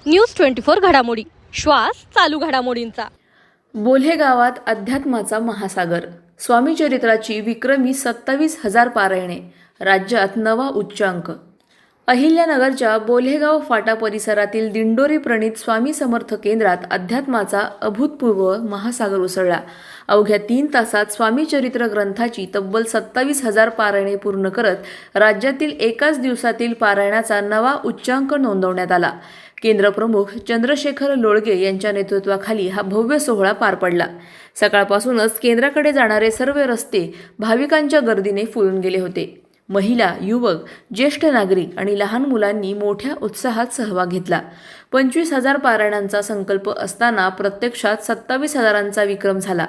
News 24 घडामोडी, श्वास चालू घडामोडींचा। बोल्हे गावात अध्यात्माचा महासागर, स्वामी चरित्राची विक्रमी 27,000 पारायणे, राज्यात नवा उच्चांक। अहिल्यानगरच्या बोल्हेगाव फाटा परिसरातील दिंडोरी प्रणीत स्वामी समर्थ केंद्रात अध्यात्माचा अभूतपूर्व महासागर उसळला। अवघ्या 3 तासात स्वामी चरित्र ग्रंथाची तब्बल 27,000 पारायणे पूर्ण करत राज्यातील एकाच दिवसातील पारायणाचा नवा उच्चांक नोंदवण्यात आला। केंद्र प्रमुख चंद्रशेखर लोळगे यांच्या नेतृत्वाखाली हा भव्य सोहळा पार पडला। सकाळपासूनच केंद्राकडे जाणारे सर्व रस्ते भाविकांच्या गर्दीने फुलून गेले होते। महिला, युवक, ज्येष्ठ नागरिक आणि लहान मुलांनी मोठ्या उत्साहात सहभाग घेतला। 25,000 पारायणांचा संकल्प असताना प्रत्यक्षात 27,000चा विक्रम झाला।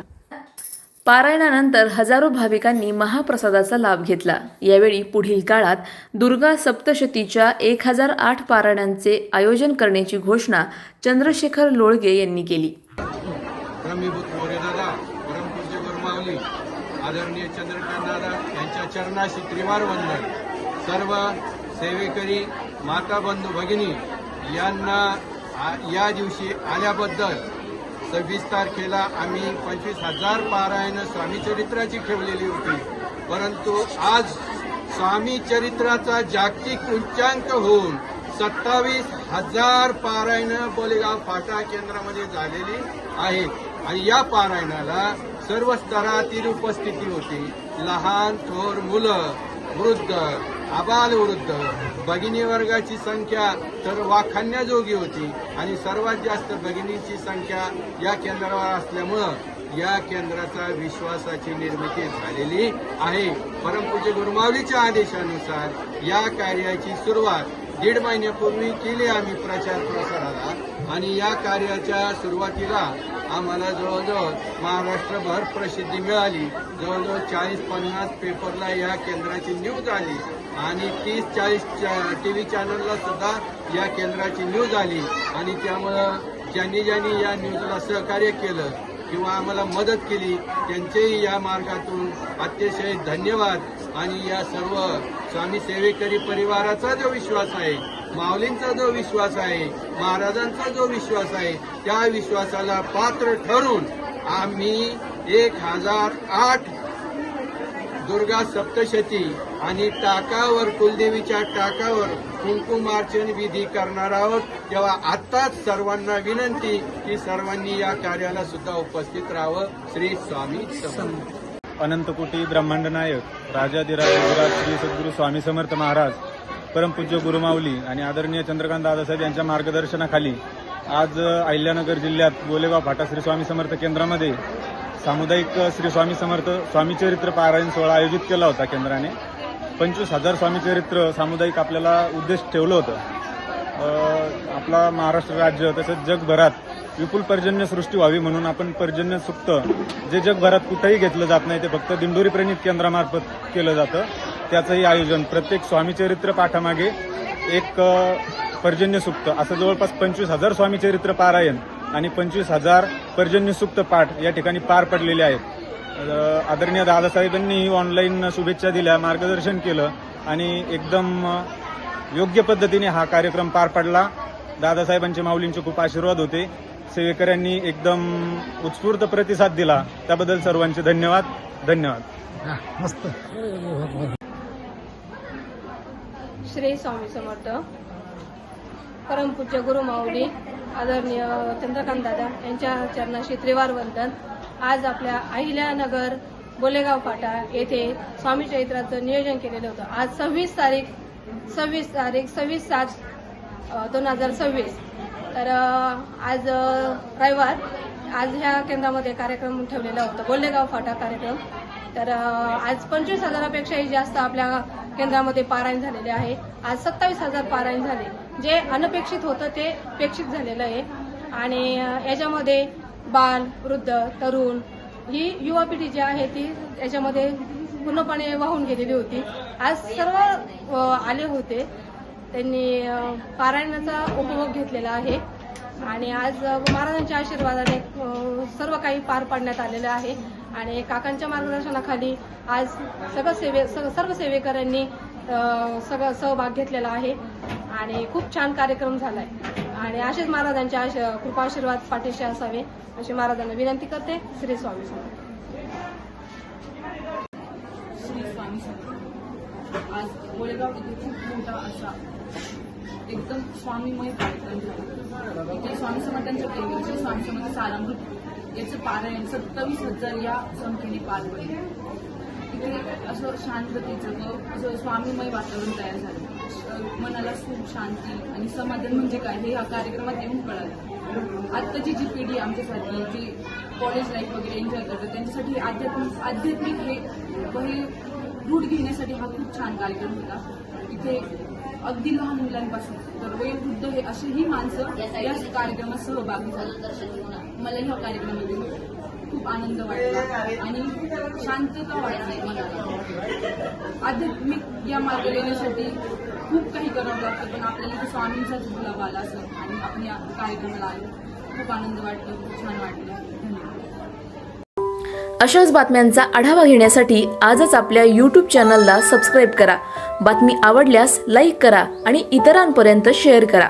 पारायणानंतर हजारो भाविकांनी महाप्रसादाचा लाभ घेतला। यावेळी पुढील काळात दुर्गा सप्तशतीच्या 1008 पारायणांचे आयोजन करण्याची घोषणा चंद्रशेखर लोळगे यांनी केली। परमपूज्य गुरुमाऊली आदरणीय चंद्रकांत दादा यांच्या चरणाशी त्रिवार वंदन। सर्व सेवेकरी माता बंधू भगिनी यांना या दिवशी आल्याबद्दल 26 तारखेला आम्ही 25,000 पारायण स्वामी चरित्राची ठेवलेली होती, परंतु आज स्वामी चरित्राचा जागतिक उच्चांक होऊन 27,000 पारायण बोलेगाव फाटा केंद्रामध्ये झालेली आहेत। आणि या पारायणाला सर्व स्तरातील उपस्थिती होती। लहान थोर मुलं, वृद्ध, आबालवृद्ध, भगिनी वर्गाची संख्या तर वाखाणण्याजोगी होती आणि सर्वात जास्त भगिनीची संख्या या केंद्रावर असल्यामुळं या केंद्राचा विश्वासाची निर्मिती झालेली आहे। परमपूज्य गुरुमाऊलीच्या आदेशानुसार या कार्याची सुरुवात 1.5 महिन्यापूर्वी केली आम्ही प्रचार प्रसाराला, आणि या कार्याच्या सुरुवातीला आम्हाला जवळजवळ महाराष्ट्रभर प्रसिद्धी मिळाली। जवळजवळ 40-50 पेपरला या केंद्राची न्यूज आली आणि 30-40 TV चॅनलला सुद्धा या केंद्राची न्यूज आली। आणि त्यामुळं ज्यांनी या न्यूजला सहकार्य केलं किंवा आम्हाला मदत केली त्यांचेही या मार्गातून अतिशय धन्यवाद। आणि या सर्व स्वामी सेवेकरी परिवाराचा जो विश्वास आहे, माऊलींचा जो विश्वास आहे, महाराजांचा जो विश्वास आहे, त्या विश्वासाला पात्र ठरून आम्ही 1008 दुर्गा सप्तशती आणि टाकावर, कुलदेवीच्या टाकावर कुंकुमार्चन विधी करणार आहोत। तेव्हा आत्ताच सर्वांना विनंती की सर्वांनी या कार्याला सुद्धा उपस्थित राहावं। श्री स्वामी समर्थ। अनंतकोटी ब्रह्मांड नायक राजाधिराज गुरुराज श्री सद्गुरू स्वामी समर्थ महाराज, परमपूज्य गुरुमाऊली आणि आदरणीय चंद्रकांत दादासाहेब यांच्या मार्गदर्शनाखाली आज अहिल्यानगर जिल्ह्यात बोलेगाव फाटा श्री स्वामी समर्थ केंद्रामध्ये सामुदायिक श्री स्वामी समर्थ स्वामी चरित्र पारायण सोहळा आयोजित केला होता। केंद्राने 25,000 स्वामी चरित्र सामुदायिक आपल्याला उद्देश ठेवलं होतं। आपला महाराष्ट्र राज्य तसंच जगभरात विपुल पर्जन्यसृष्टी व्हावी म्हणून आपण पर्जन्य सुक्त जे जगभरात कुठेही घेतलं जात नाही ते फक्त दिंडोरी प्रणीत केंद्रामार्फत केलं जातं। त्याचंही आयोजन प्रत्येक स्वामी चरित्र पाठामागे एक पर्जन्य सुक्त असं जवळपास 25,000 स्वामी चरित्र पारायण आणि 25,000 पर्जन्य सुक्त पाठ या ठिकाणी पार पडलेले आहेत। आदरणीय दादासाहेबांनी ऑनलाईन शुभेच्छा दिल्या, मार्गदर्शन केलं आणि एकदम योग्य पद्धतीने हा कार्यक्रम पार पडला। दादासाहेबांचे माऊलींचे खूप आशीर्वाद होते। सेवेकऱ्यांनी एकदम उत्स्फूर्त प्रतिसाद दिला, त्याबद्दल सर्वांचे धन्यवाद। मस्त। श्री स्वामी समर्थ, परमपूज्य गुरुमाऊली आदरणीय चंद्रकांत दादा यांच्या चरणाशी त्रिवार वंदन। आज आपल्या अहिल्यानगर बोलेगाव फाटा येथे स्वामी चरित्राचं नियोजन केलेलं होतं। आज 26/7/2026 तर आज रविवार, आज ह्या केंद्रामध्ये कार्यक्रम ठेवलेला होता, बोलेगाव फाटा कार्यक्रम। तर आज 25,000पेक्षाही जास्त आपल्या केंद्रामध्ये पारायण झालेले आहे। आज 27,000 पारायण झाले, जे अनपेक्षित होतं ते अपेक्षित झालेलं आहे। आणि याच्यामध्ये बाल, वृद्ध, तरुण ही युवा पिढी जी आहे ती याच्यामध्ये पूर्णपणे वाहून गेलेली होती। आज सर्व आले होते, त्यांनी पारायणाचा उपभोग घेतलेला आहे आणि आज महाराजांच्या आशीर्वादाने सर्व काही पार पाडण्यात आलेलं आहे। आणि काकांच्या मार्गदर्शनाखाली आज सर्व सेवेकरांनी सहभाग घेतलेला आहे आणि खूप छान कार्यक्रम झालाय। आणि असेच महाराजांच्या कृपाशीर्वाद पाठीशी असावे अशी महाराजांना विनंती करते. श्री स्वामी समर्थ. श्री स्वामी समर्थ. आज बोळेगाव इथे खूप मोठा असा एकदम स्वामीमय कार्यक्रम झाला. इथे स्वामी समर्थांच्या प्रेमाचे स्वामी समर्थ सारामृत याचं पारायण 27,000 या संख्येने पार पडले. इथे असं शांततेचं व असं स्वामीमय वातावरण तयार झालं. मनाला सुख, शांती आणि समाधान म्हणजे काय हे या कार्यक्रमात येऊन कळालं. आत्ताची जी पिढी आमच्यासाठी जी कॉलेज लाईफ वगैरे एन्जॉय करतात त्यांच्यासाठी आध्यात्मिक हे रूढ घेण्यासाठी हा खूप छान कार्यक्रम होता. इथे अगदी लहान मुलांपासून तर वयोवृद्ध हे असेही माणसं या कार्यक्रमात सहभागी झाले. मला ह्या कार्यक्रमामध्ये खूप आनंद वाटला आणि शांतता वाटली मनाला. आध्यात्मिक या मार्ग येण्यासाठी खूप काही करावं लागतं, पण आपल्याला इथे स्वामींचाच गुलाब आला असं आणि आपण या कार्यक्रमाला आलो. खूप आनंद वाटलं, खूप छान वाटलं. धन्यवाद. अशाच बातम्यांचा आढावा घेण्यासाठी आजच आपल्या YouTube चॅनलला सबस्क्राईब करा. बातमी आवडल्यास लाईक करा आणि इतरांपर्यंत शेअर करा.